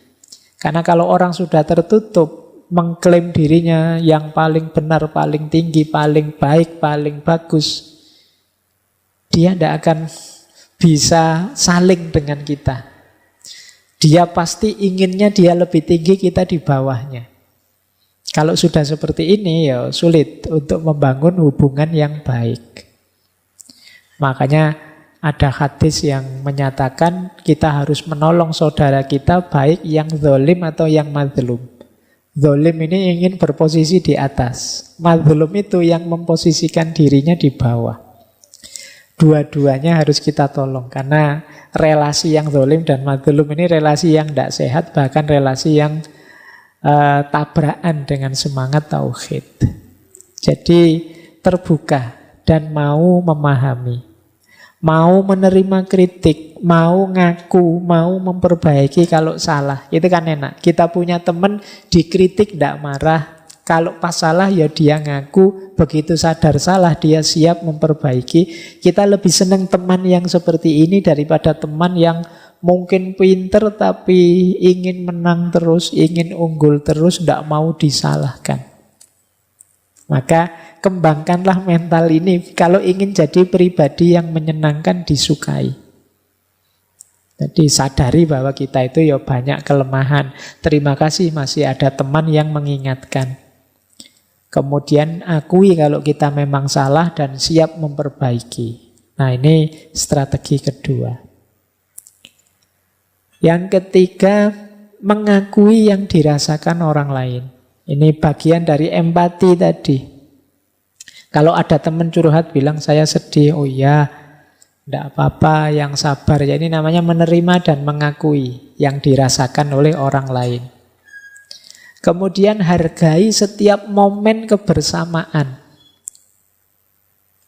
Karena kalau orang sudah tertutup, mengklaim dirinya yang paling benar, paling tinggi, paling baik, paling bagus, dia tidak akan bisa saling dengan kita. Dia pasti inginnya dia lebih tinggi, kita di bawahnya. Kalau sudah seperti ini, ya sulit untuk membangun hubungan yang baik. Makanya ada hadis yang menyatakan kita harus menolong saudara kita baik yang zalim atau yang mazlum. Zalim ini ingin berposisi di atas. Mazlum itu yang memposisikan dirinya di bawah. Dua-duanya harus kita tolong. Karena relasi yang zalim dan mazlum ini relasi yang tidak sehat. Bahkan relasi yang tabrakan dengan semangat tauhid. Jadi terbuka dan mau memahami. Mau menerima kritik, mau ngaku, mau memperbaiki kalau salah. Itu kan enak. Kita punya teman dikritik tidak marah. Kalau pas salah ya dia ngaku. Begitu sadar salah dia siap memperbaiki. Kita lebih senang teman yang seperti ini daripada teman yang mungkin pinter tapi ingin menang terus, ingin unggul terus, tidak mau disalahkan. Maka kembangkanlah mental ini kalau ingin jadi pribadi yang menyenangkan, disukai. Jadi sadari bahwa kita itu ya banyak kelemahan. Terima kasih masih ada teman yang mengingatkan. Kemudian akui kalau kita memang salah dan siap memperbaiki. Nah, ini strategi kedua. Yang ketiga, mengakui yang dirasakan orang lain. Ini bagian dari empati tadi. Kalau ada teman curhat bilang saya sedih, oh iya, tidak apa-apa, yang sabar. Ya, ini namanya menerima dan mengakui yang dirasakan oleh orang lain. Kemudian hargai setiap momen kebersamaan.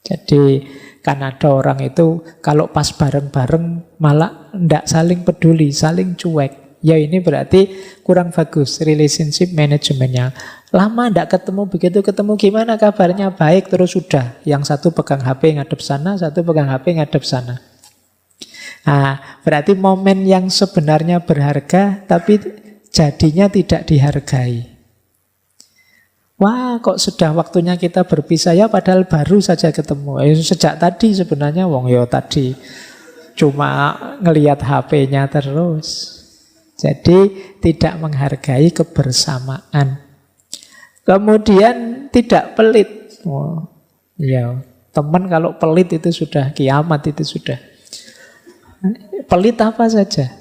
Jadi kan ada orang itu kalau pas bareng-bareng malah tidak saling peduli, saling cuek. Ya ini berarti kurang bagus relationship manajemennya. Lama tidak ketemu, begitu ketemu gimana kabarnya? Baik, terus sudah. Yang satu pegang HP ngadep sana, satu pegang HP ngadep sana. Nah, berarti momen yang sebenarnya berharga tapi jadinya tidak dihargai. Wah, kok sudah waktunya kita berpisah ya, padahal baru saja ketemu. Sejak tadi sebenarnya wong yo tadi cuma ngelihat HP-nya terus. Jadi tidak menghargai kebersamaan. Kemudian tidak pelit. Oh, ya, teman kalau pelit itu sudah kiamat, itu sudah. Pelit apa saja.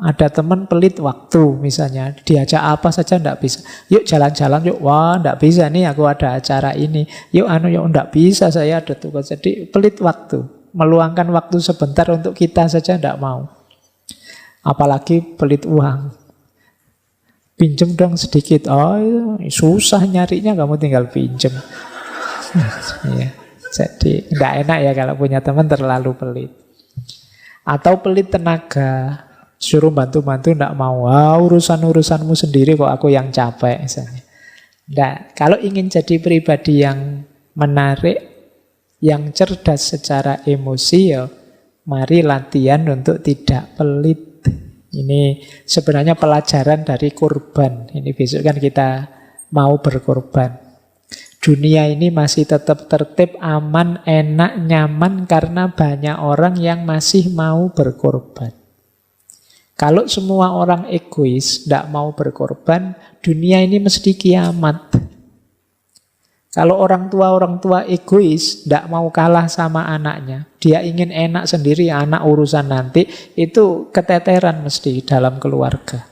Ada teman pelit waktu misalnya, diajak apa saja enggak bisa. Yuk jalan-jalan yuk, wah enggak bisa nih, aku ada acara ini. Yuk yuk enggak bisa, saya ada tugas. Jadi pelit waktu, meluangkan waktu sebentar untuk kita saja enggak mau. Apalagi pelit uang. Pinjem dong sedikit. Oh, susah nyarinya, kamu tinggal pinjem. Ya, jadi enggak enak ya kalau punya teman terlalu pelit. Atau pelit tenaga. Suruh bantu-bantu enggak mau. Urusan-urusanmu sendiri kok, aku yang capek misalnya. Enggak. Kalau ingin jadi pribadi yang menarik, yang cerdas secara emosi, ya mari latihan untuk tidak pelit. Ini sebenarnya pelajaran dari kurban. Ini besok kan kita mau berkorban. Dunia ini masih tetap tertib, aman, enak, nyaman karena banyak orang yang masih mau berkorban. Kalau semua orang egois, tidak mau berkorban, dunia ini mesti kiamat. Kalau orang tua egois, tidak mau kalah sama anaknya, dia ingin enak sendiri, anak urusan nanti, itu keteteran mesti dalam keluarga.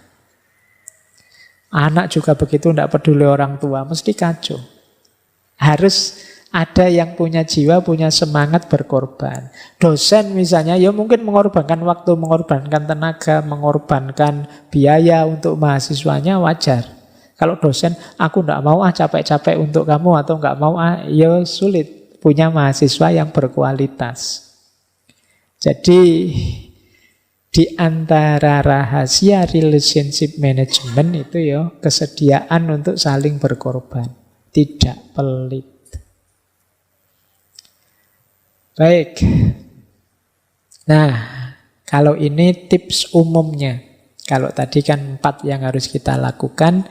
Anak juga begitu, tidak peduli orang tua, mesti kacau. Harus ada yang punya jiwa, punya semangat berkorban. Dosen misalnya, ya mungkin mengorbankan waktu, mengorbankan tenaga, mengorbankan biaya untuk mahasiswanya, wajar. Kalau dosen, aku enggak mau capek-capek untuk kamu, atau enggak mau ya sulit punya mahasiswa yang berkualitas. Jadi di antara rahasia relationship management itu ya kesediaan untuk saling berkorban, tidak pelit. Baik. Nah, kalau ini tips umumnya. Kalau tadi kan 4 yang harus kita lakukan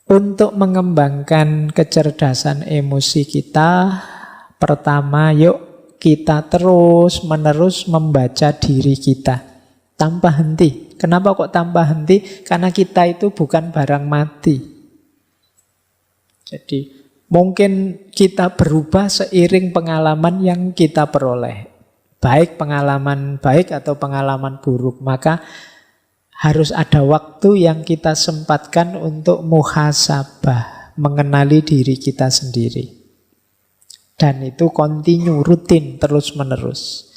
untuk mengembangkan kecerdasan emosi kita. Pertama, yuk kita terus-menerus membaca diri kita tanpa henti. Kenapa kok tanpa henti? Karena kita itu bukan barang mati. Jadi mungkin kita berubah seiring pengalaman yang kita peroleh. Baik pengalaman baik atau pengalaman buruk. Maka harus ada waktu yang kita sempatkan untuk muhasabah, mengenali diri kita sendiri. Dan itu kontinu, rutin, terus-menerus.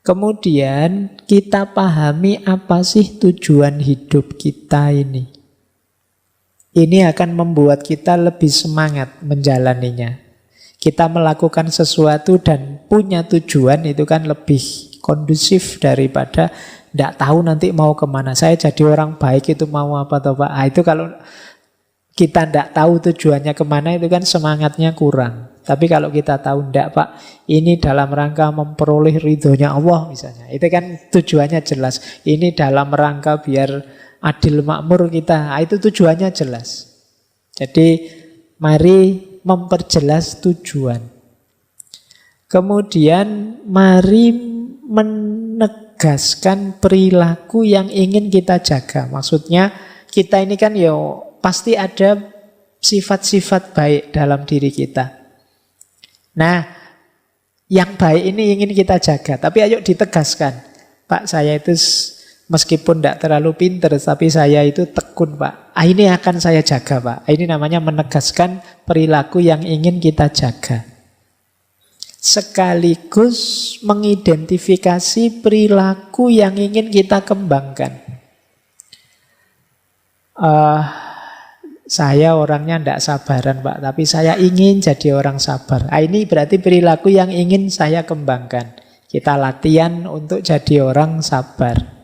Kemudian kita pahami apa sih tujuan hidup kita ini. Ini akan membuat kita lebih semangat menjalaninya. Kita melakukan sesuatu dan punya tujuan itu kan lebih kondusif daripada tidak tahu nanti mau kemana. Saya jadi orang baik itu mau apa atau Pak. Itu kalau kita tidak tahu tujuannya kemana itu kan semangatnya kurang. Tapi kalau kita tahu tidak Pak, ini dalam rangka memperoleh ridhonya Allah misalnya. Itu kan tujuannya jelas. Ini dalam rangka biar adil makmur kita, itu tujuannya jelas. Jadi mari memperjelas tujuan. Kemudian mari menegaskan perilaku yang ingin kita jaga. Maksudnya kita ini kan pasti ada sifat-sifat baik dalam diri kita. Nah, yang baik ini ingin kita jaga. Tapi ayo ditegaskan. Pak, saya itu meskipun tidak terlalu pinter, tapi saya itu tekun, Pak. Ini akan saya jaga, Pak. Ini namanya menegaskan perilaku yang ingin kita jaga. Sekaligus mengidentifikasi perilaku yang ingin kita kembangkan. Saya orangnya tidak sabaran, Pak, tapi saya ingin jadi orang sabar. Ini berarti perilaku yang ingin saya kembangkan. Kita latihan untuk jadi orang sabar.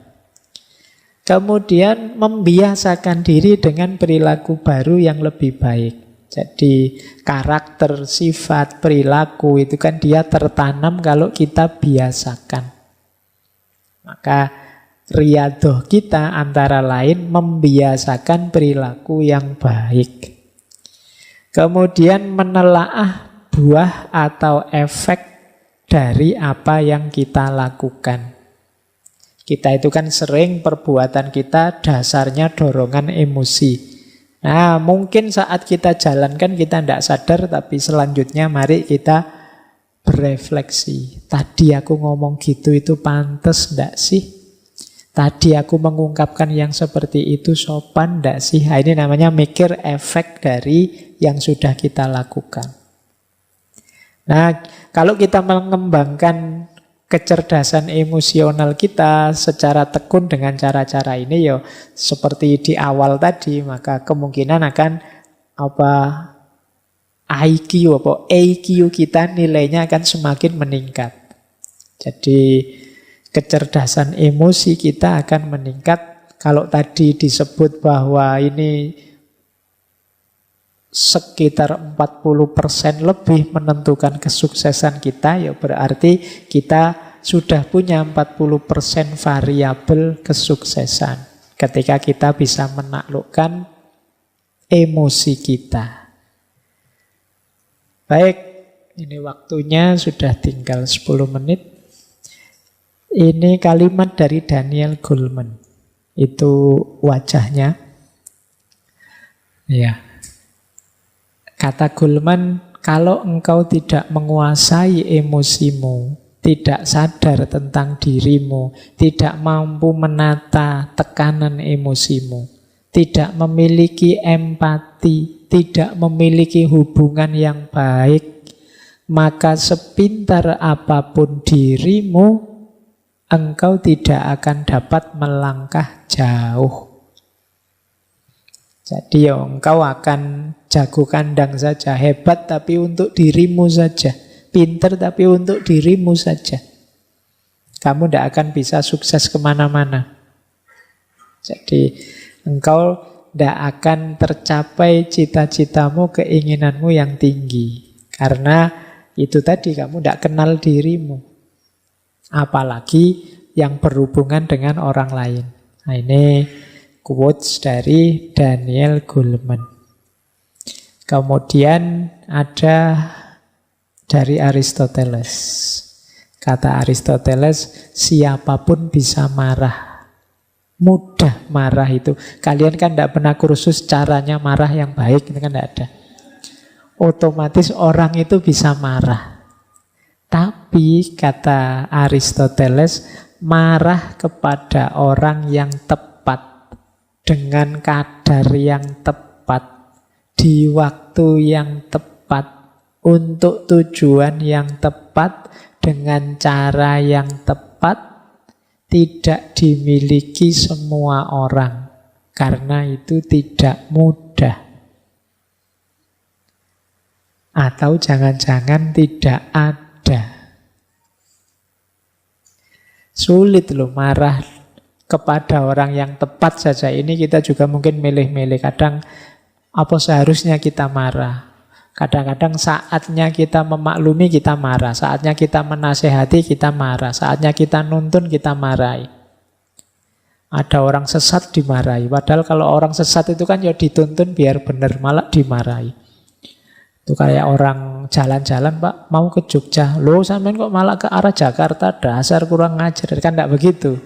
Kemudian membiasakan diri dengan perilaku baru yang lebih baik. Jadi karakter, sifat, perilaku itu kan dia tertanam kalau kita biasakan. Maka riyadhah kita antara lain membiasakan perilaku yang baik. Kemudian menelaah buah atau efek dari apa yang kita lakukan. Kita itu kan sering perbuatan kita dasarnya dorongan emosi. Nah, mungkin saat kita jalankan kita tidak sadar, tapi selanjutnya mari kita berefleksi. Tadi aku ngomong gitu itu pantas tidak sih? Tadi aku mengungkapkan yang seperti itu sopan tidak sih? Nah, ini namanya mikir efek dari yang sudah kita lakukan. Nah, kalau kita mengembangkan kecerdasan emosional kita secara tekun dengan cara-cara ini ya seperti di awal tadi, maka kemungkinan akan IQ kita nilainya akan semakin meningkat. Jadi kecerdasan emosi kita akan meningkat. Kalau tadi disebut bahwa ini sekitar 40% lebih menentukan kesuksesan kita, ya berarti kita sudah punya 40% variabel kesuksesan ketika kita bisa menaklukkan emosi kita. Baik, ini waktunya sudah tinggal 10 menit. Ini kalimat dari Daniel Goleman. Itu wajahnya. Ya. Kata Goleman, kalau engkau tidak menguasai emosimu, tidak sadar tentang dirimu, tidak mampu menata tekanan emosimu, tidak memiliki empati, tidak memiliki hubungan yang baik, maka sepintar apapun dirimu, engkau tidak akan dapat melangkah jauh. Jadi ya engkau akan jago kandang saja, hebat tapi untuk dirimu saja, pinter tapi untuk dirimu saja. Kamu tidak akan bisa sukses kemana-mana. Jadi engkau tidak akan tercapai cita-citamu, keinginanmu yang tinggi. Karena itu tadi, kamu tidak kenal dirimu. Apalagi yang berhubungan dengan orang lain. Nah, ini quotes dari Daniel Goleman. Kemudian ada dari Aristoteles. Kata Aristoteles, siapapun bisa marah. Mudah marah itu. Kalian kan tidak pernah kursus caranya marah yang baik, itu kan tidak ada. Otomatis orang itu bisa marah. Tapi kata Aristoteles, marah kepada orang yang tepat, dengan kadar yang tepat, di waktu yang tepat, untuk tujuan yang tepat, dengan cara yang tepat, tidak dimiliki semua orang. Karena itu tidak mudah. Atau jangan-jangan tidak ada. Sulit loh marah kepada orang yang tepat saja. Ini kita juga mungkin milih-milih. Kadang apa seharusnya kita marah. Kadang-kadang saatnya kita memaklumi kita marah. Saatnya kita menasehati kita marah. Saatnya kita nuntun kita marahi. Ada orang sesat dimarahi. Padahal kalau orang sesat itu kan ya dituntun biar benar, malah dimarahi. Itu kayak orang jalan-jalan, Pak, mau ke Jogja. Loh, sampean kok malah ke arah Jakarta, dasar kurang ngajar. Kan tidak begitu.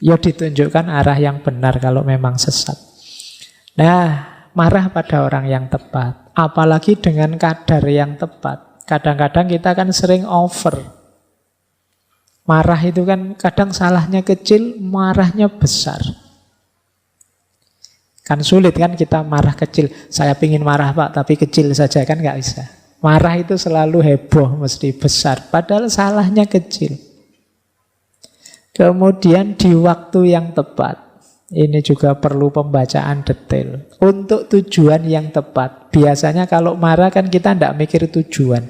Ya ditunjukkan arah yang benar kalau memang sesat. Nah, marah pada orang yang tepat. Apalagi dengan kadar yang tepat. Kadang-kadang kita kan sering over. Marah itu kan kadang salahnya kecil, marahnya besar. Kan sulit kan kita marah kecil. Saya pingin marah Pak, tapi kecil saja kan nggak bisa. Marah itu selalu heboh, mesti besar. Padahal salahnya kecil. Kemudian di waktu yang tepat. Ini juga perlu pembacaan detail. Untuk tujuan yang tepat. Biasanya kalau marah kan kita tidak mikir tujuan.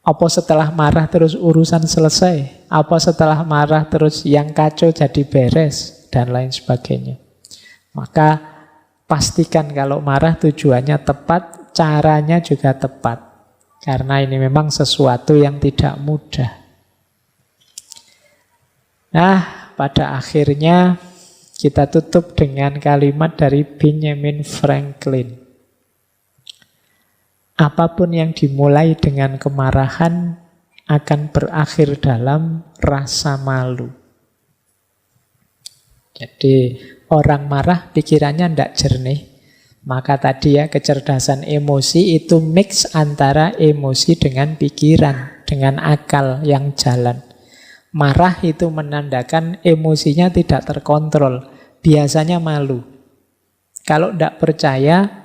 Apa setelah marah terus urusan selesai? Apa setelah marah terus yang kacau jadi beres? Dan lain sebagainya. Maka pastikan kalau marah tujuannya tepat, caranya juga tepat. Karena ini memang sesuatu yang tidak mudah. Nah, pada akhirnya kita tutup dengan kalimat dari Benjamin Franklin. Apapun yang dimulai dengan kemarahan akan berakhir dalam rasa malu. Jadi orang marah pikirannya tidak jernih. Maka tadi ya, kecerdasan emosi itu mix antara emosi dengan pikiran, dengan akal yang jalan. Marah itu menandakan emosinya tidak terkontrol. Biasanya malu. Kalau tidak percaya,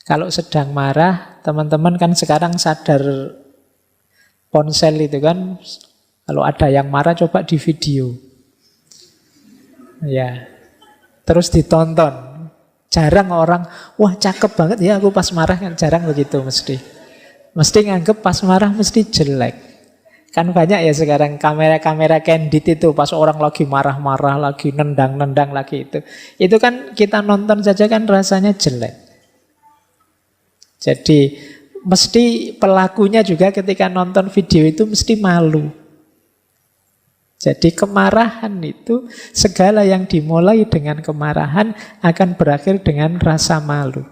kalau sedang marah, teman-teman kan sekarang sadar ponsel itu kan, kalau ada yang marah coba di video. Ya, terus ditonton. Jarang orang, wah cakep banget ya aku pas marah, kan jarang begitu mesti. Mesti nganggep pas marah mesti jelek. Kan banyak ya sekarang kamera-kamera candid itu pas orang lagi marah-marah, lagi nendang-nendang lagi itu. Itu kan kita nonton saja kan rasanya jelek. Jadi mesti pelakunya juga ketika nonton video itu mesti malu. Jadi kemarahan itu, segala yang dimulai dengan kemarahan akan berakhir dengan rasa malu.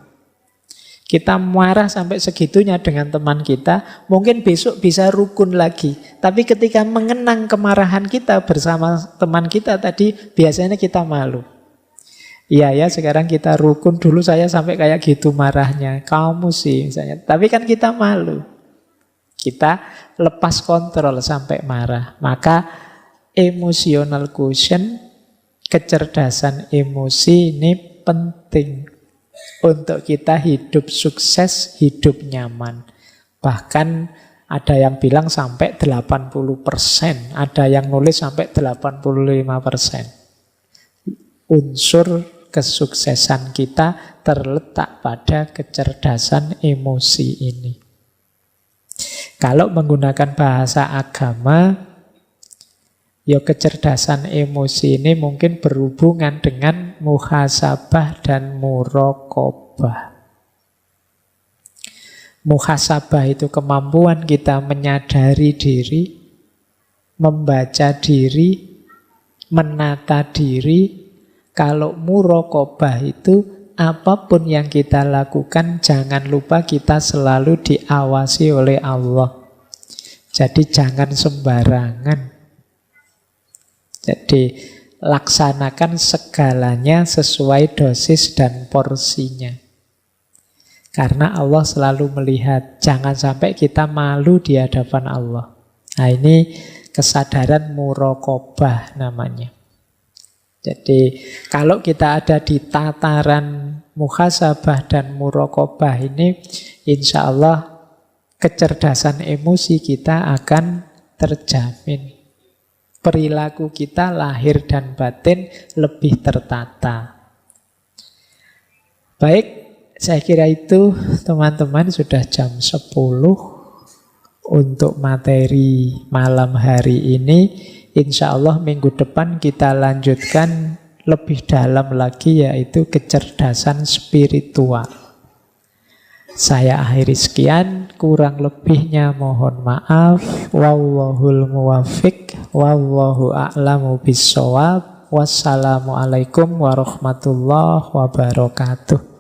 Kita marah sampai segitunya dengan teman kita, mungkin besok bisa rukun lagi. Tapi ketika mengenang kemarahan kita bersama teman kita tadi, biasanya kita malu. Iya ya, sekarang kita rukun, dulu saya sampai kayak gitu marahnya. Kamu sih misalnya. Tapi kan kita malu. Kita lepas kontrol sampai marah. Maka emotional quotient, kecerdasan emosi ini penting untuk kita hidup sukses, hidup nyaman. Bahkan ada yang bilang sampai 80%, ada yang nulis sampai 85%. Unsur kesuksesan kita terletak pada kecerdasan emosi ini. Kalau menggunakan bahasa agama, ya kecerdasan emosi ini mungkin berhubungan dengan muhasabah dan muraqabah. Muhasabah itu kemampuan kita menyadari diri, membaca diri, menata diri. Kalau muraqabah itu apapun yang kita lakukan jangan lupa kita selalu diawasi oleh Allah. Jadi jangan sembarangan. Jadi laksanakan segalanya sesuai dosis dan porsinya. Karena Allah selalu melihat, jangan sampai kita malu di hadapan Allah. Nah ini kesadaran muraqabah namanya. Jadi kalau kita ada di tataran muhasabah dan muraqabah ini, insya Allah kecerdasan emosi kita akan terjamin. Perilaku kita lahir dan batin lebih tertata. Baik, saya kira itu teman-teman sudah jam 10 untuk materi malam hari ini. Insya Allah minggu depan kita lanjutkan lebih dalam lagi, yaitu kecerdasan spiritual. Saya akhiri sekian, kurang lebihnya mohon maaf. Wallahul muwaffiq, wallahu a'lamu bissawab. Wassalamualaikum warahmatullahi wabarakatuh.